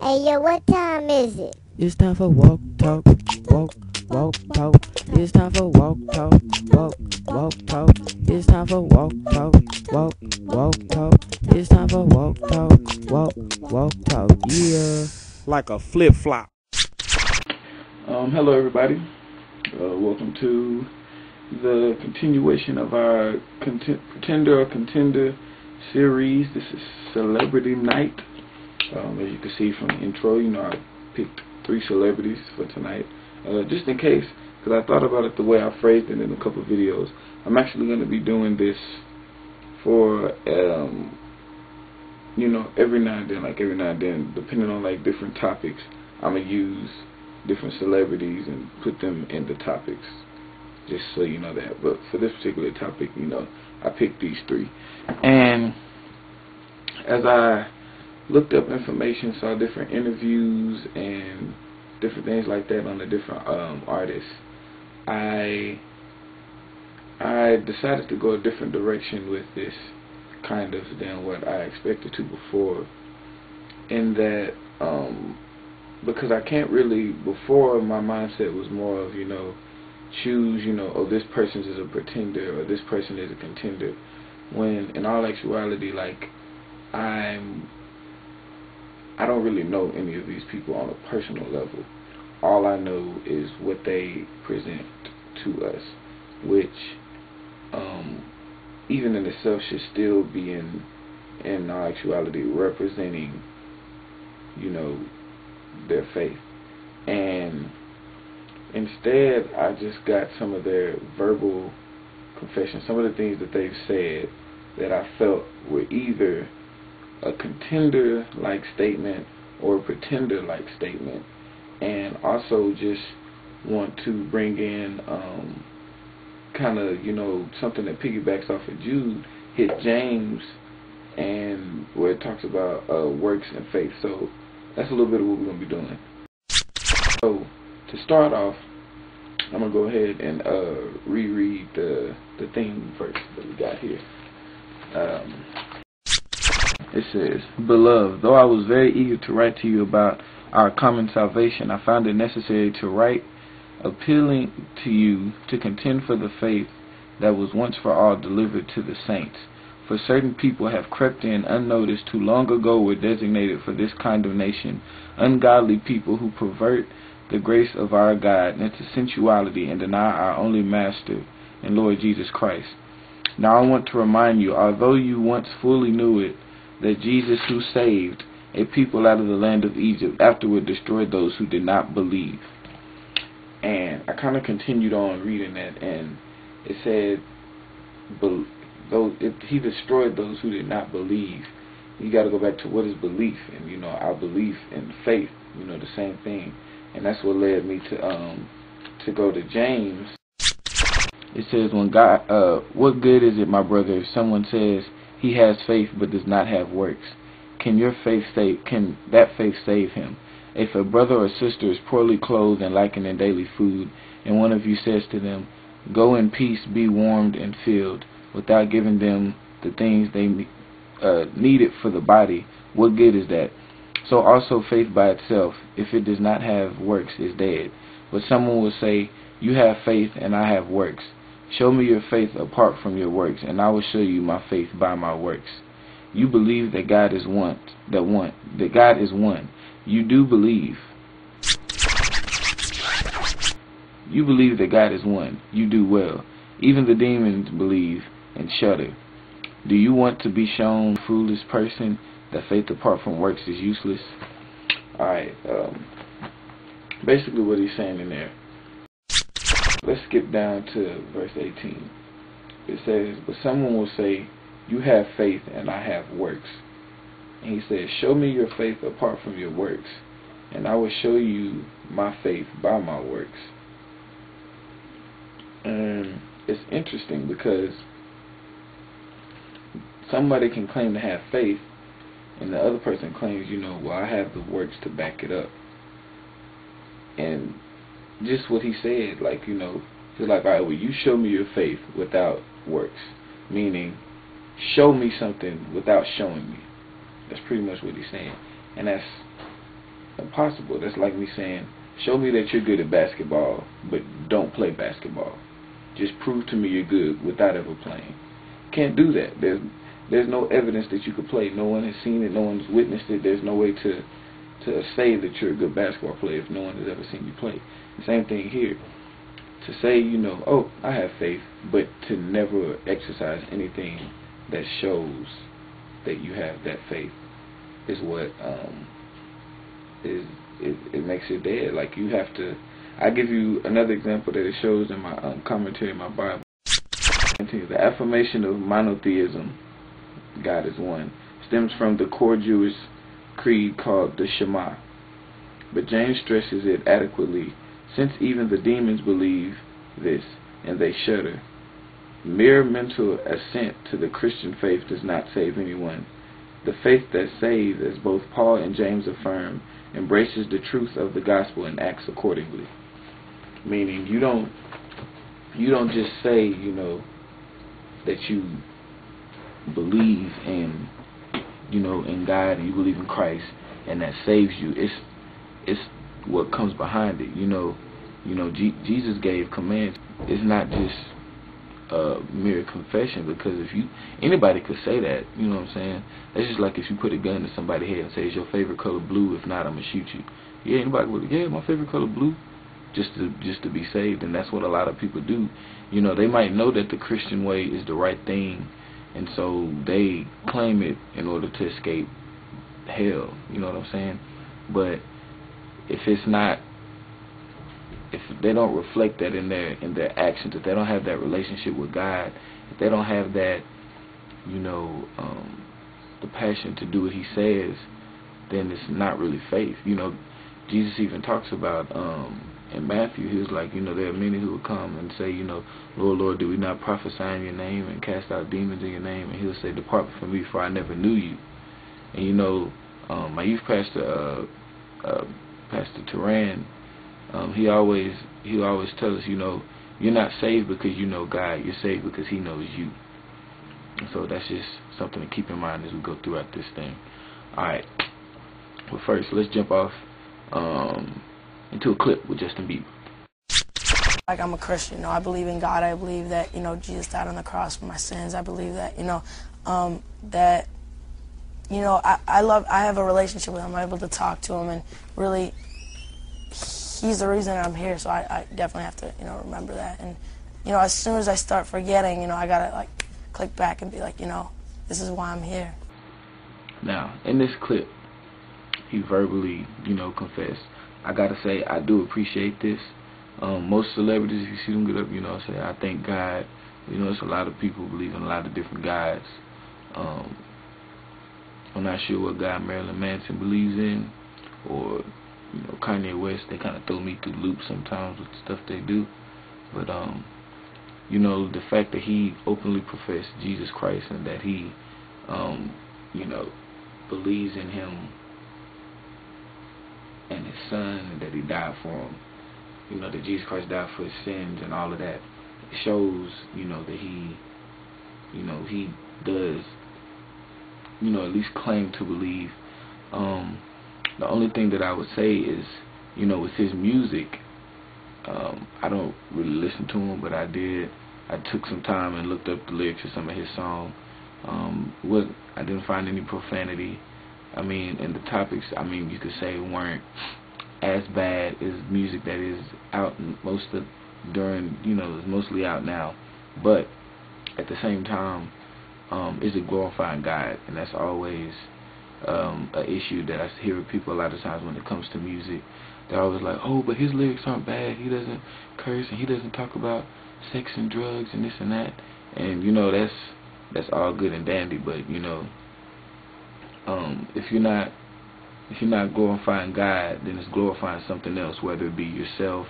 Hey yo, what time is it? It's time for walk, talk, walk, walk, talk. It's time for walk, talk, walk, walk, talk. It's time for walk, talk, walk, walk, talk. It's time for walk, talk, walk, walk, talk. Yeah. Like a flip flop. Hello everybody. Welcome to the continuation of our Contender series. This is Celebrity Night. As you can see from the intro, I picked 3 celebrities for tonight. Just in case, because I thought about it the way I phrased it in a couple of videos. I'm actually going to be doing this for, every now and then, depending on like different topics, I'm going to use different celebrities and put them in the topics, just so you know that. But for this particular topic, I picked these 3. And as I looked up information, saw different interviews and different things like that on the different artists, I decided to go a different direction with this kind of than what I expected to before, in that because I can't really, before my mindset was more of choose oh, this person is a pretender or this person is a contender, when in all actuality, like, I don't really know any of these people on a personal level. All I know is what they present to us, which even in itself should still be in all actuality representing their faith. And instead I just got some of their verbal confessions, some of the things that they've said that I felt were either a contender-like statement or a pretender-like statement. And also just want to bring in kind of something that piggybacks off of Jude, hit James, and where it talks about works and faith. So that's a little bit of what we're going to be doing. So to start off, I'm going to go ahead and reread the theme verse that we got here. It says, "Beloved, though I was very eager to write to you about our common salvation, I found it necessary to write, appealing to you to contend for the faith that was once for all delivered to the saints. For certain people have crept in unnoticed who long ago were designated for this condemnation, ungodly people who pervert the grace of our God into sensuality and deny our only Master and Lord Jesus Christ. Now I want to remind you, although you once fully knew it, that Jesus, who saved a people out of the land of Egypt, afterward destroyed those who did not believe." And I kind of continued on reading that, and it said, he destroyed those who did not believe. You got to go back to what is belief, and our belief and faith, the same thing. And that's what led me to go to James. It says, "When God, what good is it, my brother, if someone says he has faith but does not have works? Can that faith save him? If a brother or sister is poorly clothed and lacking in daily food, and one of you says to them, 'Go in peace, be warmed and filled,' without giving them the things they needed for the body, what good is that? So also faith by itself, if it does not have works, is dead. But someone will say, 'You have faith and I have works. Show me your faith apart from your works, and I will show you my faith by my works.' You believe that God is one. That God is one. You do believe. You believe that God is one. You do well. Even the demons believe and shudder. Do you want to be shown, foolish person, that faith apart from works is useless?" Alright, basically what he's saying in there. Let's skip down to verse 18. It says, "But someone will say, 'You have faith and I have works.' And he says, 'Show me your faith apart from your works, and I will show you my faith by my works.'" And it's interesting because somebody can claim to have faith, and the other person claims, well, I have the works to back it up. And just what he said, like, he's like, all right, well, you show me your faith without works. Meaning, show me something without showing me. That's pretty much what he's saying. And that's impossible. That's like me saying, show me that you're good at basketball, but don't play basketball. Just prove to me you're good without ever playing. Can't do that. There's no evidence that you could play. No one has seen it. No one's witnessed it. There's no way to say that you're a good basketball player if no one has ever seen you play. The same thing here. To say, oh, I have faith, but to never exercise anything that shows that you have that faith is what it makes it dead. Like, you have to. I give you another example that it shows in my commentary in my Bible. The affirmation of monotheism, God is one, stems from the core Jewish creed called the Shema. But James stresses it adequately, since even the demons believe this, and they shudder. Mere mental assent to the Christian faith does not save anyone. The faith that saves, as both Paul and James affirm, embraces the truth of the gospel and acts accordingly. Meaning, you don't just say, that you believe in, in God, and you believe in Christ, and that saves you. It's what comes behind it. Jesus gave commands. It's not just a mere confession, because anybody could say that, you know what I'm saying? That's just like if you put a gun to somebody's head and say, is your favorite color blue? If not, I'm gonna shoot you. Yeah, anybody would, yeah, my favorite color blue, just to be saved. And that's what a lot of people do. They might know that the Christian way is the right thing, and so they claim it in order to escape hell, you know what I'm saying? But if they don't reflect that in their actions, if they don't have that relationship with God, if they don't have that, the passion to do what He says, then it's not really faith. Jesus even talks about in Matthew, He was like, there are many who will come and say, Lord, Lord, did we not prophesy in your name and cast out demons in your name? And He'll say, depart from me, for I never knew you. And my youth pastor, Pastor Turan, he always tells us, you're not saved because you know God, you're saved because He knows you. And so that's just something to keep in mind as we go throughout this thing. Alright, but first, let's jump off into a clip with Justin Bieber. Like, I'm a Christian, I believe in God. I believe that, Jesus died on the cross for my sins. I believe that, that, I have a relationship with Him. I'm able to talk to Him, and really, He's the reason I'm here, so I definitely have to, remember that. And, as soon as I start forgetting, I gotta, click back and be like, this is why I'm here. Now, in this clip, he verbally, confessed. I gotta say, I do appreciate this. Most celebrities, if you see them get up, say, I thank God. It's a lot of people who believe in a lot of different gods. I'm not sure what God Marilyn Manson believes in, or Kanye West. They kind of throw me through loops sometimes with the stuff they do. But the fact that he openly professed Jesus Christ, and that he believes in Him and His Son, and that He died for him, that Jesus Christ died for his sins and all of that, it shows that he he does at least claim to believe. The only thing that I would say is, with his music, I don't really listen to him, but I did. I took some time and looked up the lyrics of some of his songs. I didn't find any profanity. And the topics, you could say, weren't as bad as music that is out is mostly out now. But at the same time, is it glorifying God? And that's always an issue that I hear with people a lot of times when it comes to music. They're always like, oh, but his lyrics aren't bad. He doesn't curse, and he doesn't talk about sex and drugs and this and that. And that's all good and dandy, but if you're not glorifying God, then it's glorifying something else, whether it be yourself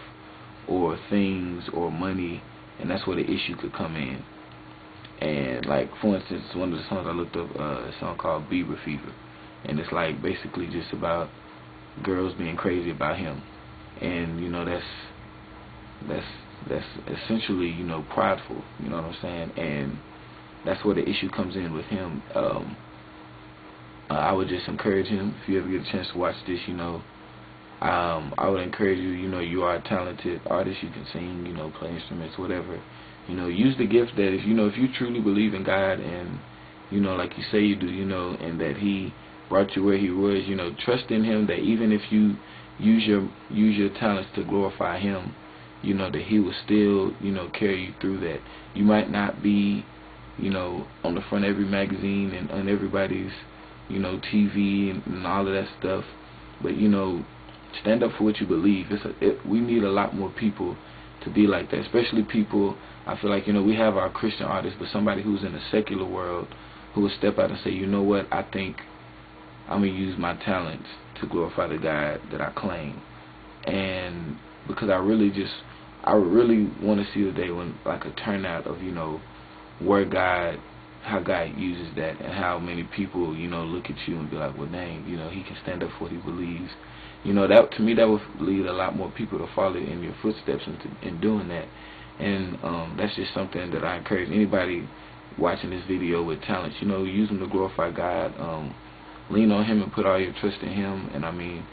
or things or money, and that's where the issue could come in. And like, for instance, one of the songs I looked up, a song called Bieber Fever, and it's like basically just about girls being crazy about him, and that's essentially prideful, you know what I'm saying? And that's where the issue comes in with him. I would just encourage him, if you ever get a chance to watch this, I would encourage you, you are a talented artist, you can sing, play instruments, whatever. Use the gift that if you truly believe in God and, like you say you do, and that He brought you where He was, trust in Him that even if you use your talents to glorify Him, that He will still, carry you through that. You might not be, on the front of every magazine and on everybody's, TV and all of that stuff, but, stand up for what you believe. We need a lot more people to be like that, especially people, I feel like, we have our Christian artists, but somebody who's in the secular world who will step out and say, you know what, I think I'm going to use my talents to glorify the God that I claim. And because I really want to see the day when, like, a turnout of, how God uses that and how many people, look at you and be like, well, dang, he can stand up for what he believes. That to me, that would lead a lot more people to follow in your footsteps in doing that. And that's just something that I encourage anybody watching this video with talents. Use them to glorify God. Lean on Him and put all your trust in Him. And I mean,